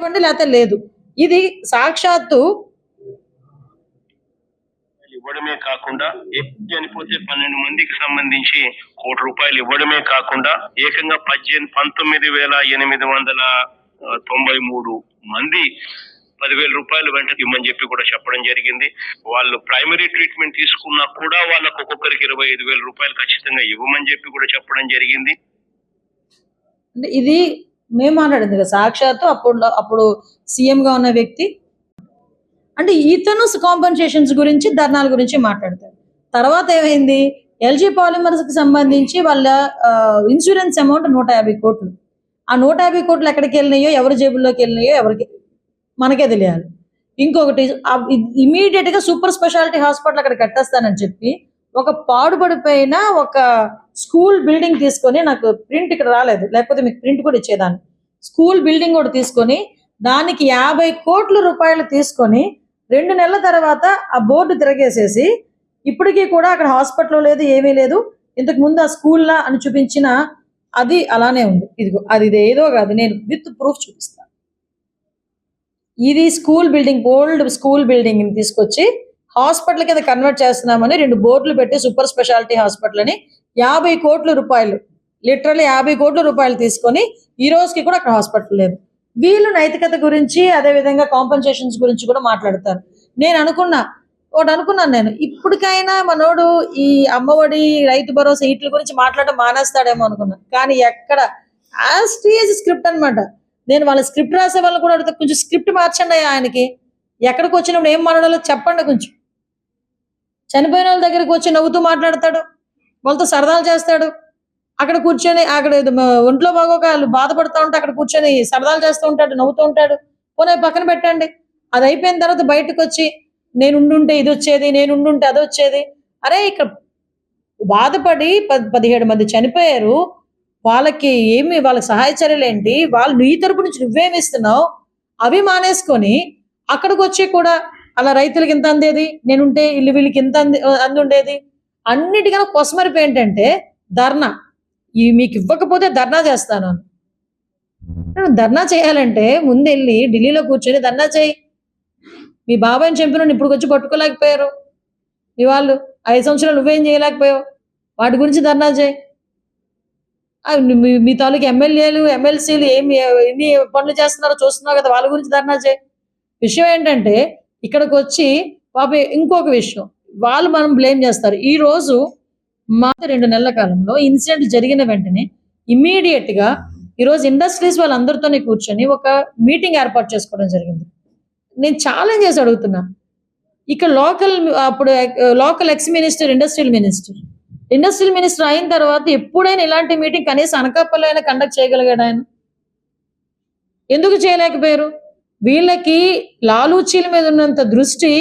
లేకపోతే లేదు. ఇది సాక్షాత్తు ఇవ్వడమే కాకుండా చనిపోతే 12 మందికి సంబంధించి ₹1 ఇవ్వడమే కాకుండా ఏకంగా 19,893 మంది ₹10,000 వెంట ఇవ్వమని చెప్పి కూడా చెప్పడం జరిగింది. వాళ్ళు ప్రైమరీ ట్రీట్మెంట్ తీసుకున్నా కూడా వాళ్ళకు ఒక్కొక్కరికి ₹25,000 ఖచ్చితంగా ఇవ్వమని చెప్పి కూడా చెప్పడం జరిగింది. ఇది మేము మాట్లాడింది కదా, సాక్షాత్తు అప్పుడు సీఎంగా ఉన్న వ్యక్తి. అంటే ఇతను కాంపన్సేషన్స్ గురించి, ధర్నాల గురించి మాట్లాడతారు. తర్వాత ఏమైంది, ఎల్జీ పాలిమర్స్ కి సంబంధించి వాళ్ళ ఇన్సూరెన్స్ అమౌంట్ 150 కోట్లు. ఆ 150 కోట్లు ఎక్కడికి వెళ్ళినాయో, ఎవరి జేబుల్లోకి వెళ్ళినాయో ఎవరికి మనకే తెలియాలి. ఇంకొకటి, ఇమీడియట్ గా సూపర్ స్పెషాలిటీ హాస్పిటల్ అక్కడ కట్టేస్తానని చెప్పి ఒక పాడుపడిపోయిన ఒక స్కూల్ బిల్డింగ్ తీసుకొని, నాకు ప్రింట్ ఇక్కడ రాలేదు, లేకపోతే మీకు ప్రింట్ కూడా ఇచ్చేదాన్ని, స్కూల్ బిల్డింగ్ కూడా తీసుకొని దానికి 50 కోట్ల రూపాయలు తీసుకొని 2 నెలల తర్వాత ఆ బోర్డు తిరగేసేసి ఇప్పటికీ కూడా అక్కడ హాస్పిటల్ లేదు, ఏమీ లేదు, ఇంతకు ముందు ఆ స్కూల్లా అని చూపించిన అది అలానే ఉంది. ఇదిగో అది ఏదో కాదు, నేను విత్ ప్రూఫ్ చూపిస్తాను. ఇది school building, old school building ని తీసుకొచ్చి హాస్పిటల్ కింద కన్వర్ట్ చేస్తున్నామని 2 బోర్డులు పెట్టి సూపర్ స్పెషాలిటీ హాస్పిటల్ అని 50 కోట్ల రూపాయలు, లిటరల్లీ 50 కోట్ల రూపాయలు తీసుకొని ఈ రోజుకి కూడా అక్కడ హాస్పిటల్ లేదు. వీళ్ళు నైతికత గురించి, అదే విధంగా కాంపన్సేషన్స్ గురించి కూడా మాట్లాడతారు. నేను అనుకున్నాను నేను, ఇప్పటికైనా మనోడు ఈ అమ్మఒడి, రైతు భరోసా వీటి గురించి మాట్లాడడం మానేస్తాడేమో అనుకున్నాను. కానీ ఎక్కడ, యాజ్ స్క్రిప్ట్ అనమాట. నేను వాళ్ళ స్క్రిప్ట్ రాసే వాళ్ళు కూడా అడుగుతా, కొంచెం స్క్రిప్ట్ మార్చండి ఆయనకి, ఎక్కడికి వచ్చినప్పుడు ఏం మాట్లాడాలో చెప్పండి. కొంచెం చనిపోయిన వాళ్ళ దగ్గరికి వచ్చి నవ్వుతూ మాట్లాడతాడు, వాళ్ళతో సరదాలు చేస్తాడు, అక్కడ కూర్చొని అక్కడ ఒంట్లో బాగోక వాళ్ళు బాధపడుతూ ఉంటే అక్కడ కూర్చొని సరదాలు చేస్తూ ఉంటాడు, నవ్వుతూ ఉంటాడు. పోనీ పక్కన పెట్టండి, అది అయిపోయిన తర్వాత బయటకు వచ్చి నేను ఉండుంటే ఇది వచ్చేది, నేను ఉండుంటే అది వచ్చేది. అరే ఇక్కడ బాధపడి 17 మంది చనిపోయారు, వాళ్ళకి వాళ్ళకి సహాయ చర్యలు ఏంటి, వాళ్ళు నీ తరపు నుంచి నువ్వేమి ఇస్తున్నావు, అవి మానేసుకొని అక్కడికి వచ్చి కూడా అలా రైతులకి ఇంత అందేది, నేనుంటే ఇల్లు వీళ్ళకి ఇంత అందుండేది. అన్నిటికన్నా కొసమరిపు ఏంటంటే ధర్నా, మీకు ఇవ్వకపోతే ధర్నా చేస్తాను. ధర్నా చేయాలంటే ముందు వెళ్ళి ఢిల్లీలో కూర్చొని ధర్నా చేయి. మీ బాబాయ్ని చంపిన ఇప్పుడు వచ్చి పట్టుకోలేకపోయారు మీ వాళ్ళు, 5 సంవత్సరాలు నువ్వేం చేయలేకపోయావు, వాటి గురించి ధర్నా చేయి. మీ తాలూకు ఎమ్మెల్యేలు, ఎమ్మెల్సీలు ఎన్ని పనులు చేస్తున్నారో చూస్తున్నావు కదా, వాళ్ళ గురించి ధర్నా చేయి. విషయం ఏంటంటే ఇక్కడికి వచ్చి పాప ఇంకొక విషయం, వాళ్ళు మనం బ్లేమ్ చేస్తారు. ఈ రోజు మా 2 నెలల కాలంలో ఇన్సిడెంట్ జరిగిన వెంటనే ఇమ్మీడియట్ గా ఈరోజు ఇండస్ట్రీస్ వాళ్ళందరితోనే కూర్చొని ఒక మీటింగ్ ఏర్పాటు చేసుకోవడం జరిగింది. నేను ఛాలెంజ్ చేసి అడుగుతున్నా, ఇక్కడ local ex minister, industrial minister అయిన తర్వాత ఎప్పుడైనా ఇలాంటి మీటింగ్ కనీసం అనకాపల్లి అయినా కండక్ట్ చేయగలిగాడు ఆయన? ఎందుకు చేయలేకపోయారు? వీళ్ళకి లాలూచీల మీద ఉన్నంత దృష్టి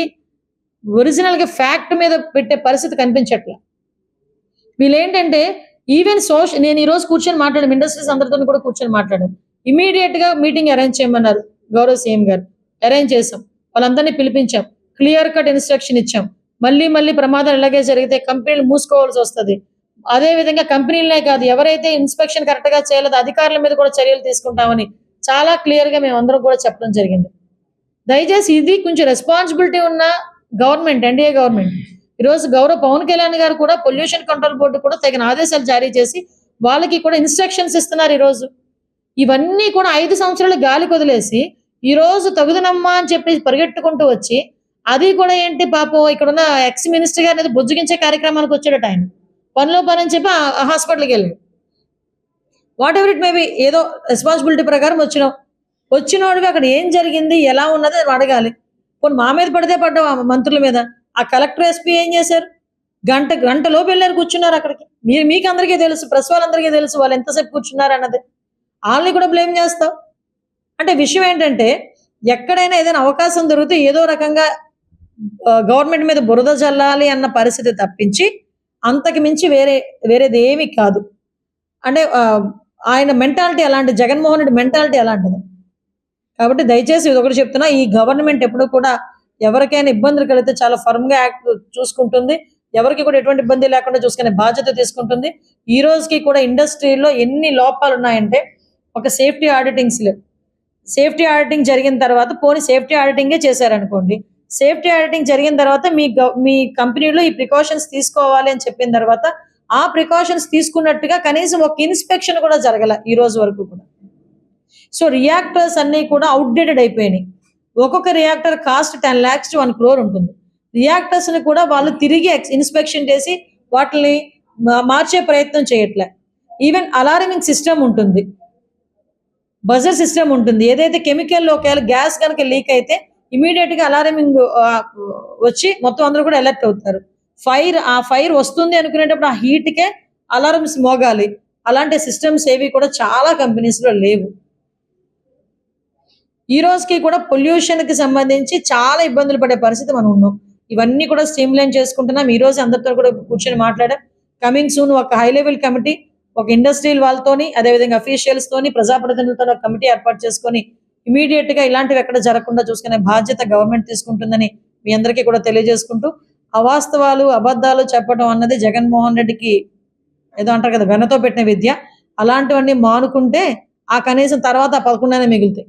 ఒరిజినల్ గా ఫ్యాక్ట్ మీద పెట్టే పరిస్థితి కనిపించట్లే. వీళ్ళేంటంటే ఈవెన్ నేను ఈ రోజు కూర్చొని మాట్లాడాను, ఇండస్ట్రీస్ అందరితో కూడా కూర్చొని మాట్లాడాను. ఇమీడియట్ గా మీటింగ్ అరేంజ్ చేయమన్నారు గౌరవ సీఎం గారు, అరేంజ్ చేసాం, వాళ్ళందరినీ పిలిపించాం, క్లియర్ కట్ ఇన్స్ట్రక్షన్ ఇచ్చాం. మళ్ళీ ప్రమాదాలు ఇలాగే జరిగితే కంపెనీలు మూసుకోవాల్సి వస్తుంది. అదే విధంగా కంపెనీలనే కాదు, ఎవరైతే ఇన్స్పెక్షన్ కరెక్ట్ గా చేయలేదో అధికారుల మీద కూడా చర్యలు తీసుకుంటామని చాలా క్లియర్ గా మేము అందరం కూడా చెప్పడం జరిగింది. దయచేసి ఇది కొంచెం రెస్పాన్సిబిలిటీ ఉన్న గవర్నమెంట్, ఎన్డీఏ గవర్నమెంట్. ఈరోజు గౌరవ పవన్ కళ్యాణ్ గారు కూడా పొల్యూషన్ కంట్రోల్ బోర్డు కూడా తగిన ఆదేశాలు జారీ చేసి వాళ్ళకి కూడా ఇన్స్ట్రక్షన్స్ ఇస్తున్నారు. ఈరోజు ఇవన్నీ కూడా 5 సంవత్సరాలు గాలికి వదిలేసి ఈ రోజు తగుదనమ్మా అని చెప్పి పరిగెట్టుకుంటూ వచ్చి, అది కూడా ఏంటి పాపం ఇక్కడ ఉన్న ఎక్స్ మినిస్టర్ గారు అనేది బుజ్జగించే కార్యక్రమానికి వచ్చాడట. ఆయన పనిలో పని అని చెప్పి హాస్పిటల్కి వెళ్ళాడు. వాట్ ఎవర్ ఇట్ మేబీ, ఏదో రెస్పాన్సిబిలిటీ ప్రకారం వచ్చినోడివి అక్కడ ఏం జరిగింది, ఎలా ఉన్నది అని అడగాలి. కొన్ని మా మీద పడితే పడ్డావు, ఆ మంత్రుల మీద. ఆ కలెక్టర్, ఎస్పీ ఏం చేశారు? గంట లోపు వెళ్ళారు, కూర్చున్నారు అక్కడికి. మీకు అందరికీ తెలుసు, ప్రెస్ వాళ్ళందరికీ తెలుసు వాళ్ళు ఎంతసేపు కూర్చున్నారు అన్నది. వాళ్ళని కూడా బ్లేమ్ చేస్తావు అంటే విషయం ఏంటంటే, ఎక్కడైనా ఏదైనా అవకాశం దొరికితే ఏదో రకంగా గవర్నమెంట్ మీద బురద జల్లాలి అన్న పరిస్థితి తప్పించి అంతకు మించి వేరేది ఏమీ కాదు. అంటే ఆయన మెంటాలిటీ అలాంటి, జగన్మోహన్ రెడ్డి మెంటాలిటీ అలాంటిది. కాబట్టి దయచేసి ఇది ఒకటి చెప్తున్నా, ఈ గవర్నమెంట్ ఎప్పుడు కూడా ఎవరికైనా ఇబ్బందులు కలిగితే చాలా ఫర్మ్ గా యాక్ట్ చూసుకుంటుంది, ఎవరికి కూడా ఎటువంటి ఇబ్బంది లేకుండా చూసుకునే బాధ్యత తీసుకుంటుంది. ఈ రోజుకి కూడా ఇండస్ట్రీలో ఎన్ని లోపాలు ఉన్నాయంటే, ఒక సేఫ్టీ ఆడిటింగ్స్ లేవు, సేఫ్టీ ఆడిటింగ్ జరిగిన తర్వాత పోనీ సేఫ్టీ ఆడిటింగే చేశారనుకోండి, సేఫ్టీ ఆడిటింగ్ జరిగిన తర్వాత మీ కంపెనీలో ఈ ప్రికాషన్స్ తీసుకోవాలి అని చెప్పిన తర్వాత ఆ ప్రికాషన్స్ తీసుకున్నట్టుగా కనీసం ఒక ఇన్స్పెక్షన్ కూడా జరగల ఈ రోజు వరకు కూడా. సో రియాక్టర్స్ అన్నీ కూడా అవుట్డేటెడ్ అయిపోయినాయి. ఒక్కొక్క reactor cost 10 lakhs to 1 crore ఉంటుంది. రియాక్టర్స్ ని కూడా వాళ్ళు తిరిగి ఇన్స్పెక్షన్ చేసి వాటిని మార్చే ప్రయత్నం చేయట్లే. ఈవెన్ అలారమింగ్ సిస్టమ్ ఉంటుంది, బజర్ సిస్టమ్ ఉంటుంది. ఏదైతే కెమికల్లో ఒకవేళ గ్యాస్ కనుక లీక్ అయితే ఇమీడియట్ గా అలారమింగ్ వచ్చి మొత్తం అందరూ కూడా అలర్ట్ అవుతారు. ఫైర్ వస్తుంది అనుకునేటప్పుడు ఆ హీట్ కే అలారమ్స్ మోగాలి. అలాంటి సిస్టమ్స్ ఏవి కూడా చాలా కంపెనీస్ లో లేవు. ఈ రోజుకి కూడా పొల్యూషన్ కి సంబంధించి చాలా ఇబ్బందులు పడే పరిస్థితి మనం ఉన్నాం. ఇవన్నీ కూడా స్ట్రీమ్లైన్ చేసుకుంటున్నాం. ఈ రోజు అందరితో కూడా కూర్చొని మాట్లాడాం. కమింగ్ సూన్ ఒక హై లెవెల్ కమిటీ, ఒక ఇండస్ట్రియల్ వాళ్ళతోని, అదేవిధంగా అఫీషియల్స్ తోని, ప్రజాప్రతినిధులతో ఒక కమిటీ ఏర్పాటు చేసుకొని ఇమీడియట్ గా ఇలాంటివి ఎక్కడ జరగకుండా చూసుకునే బాధ్యత గవర్నమెంట్ తీసుకుంటుందని మీ అందరికీ కూడా తెలియజేసుకుంటూ, అవాస్తవాలు అబద్ధాలు చెప్పడం అన్నది జగన్మోహన్ రెడ్డికి ఏదో అంటారు కదా వెనతో పెట్టిన విద్య. అలాంటివన్నీ మానుకుంటే ఆ కనీసం తర్వాత 11 మిగులుతాయి.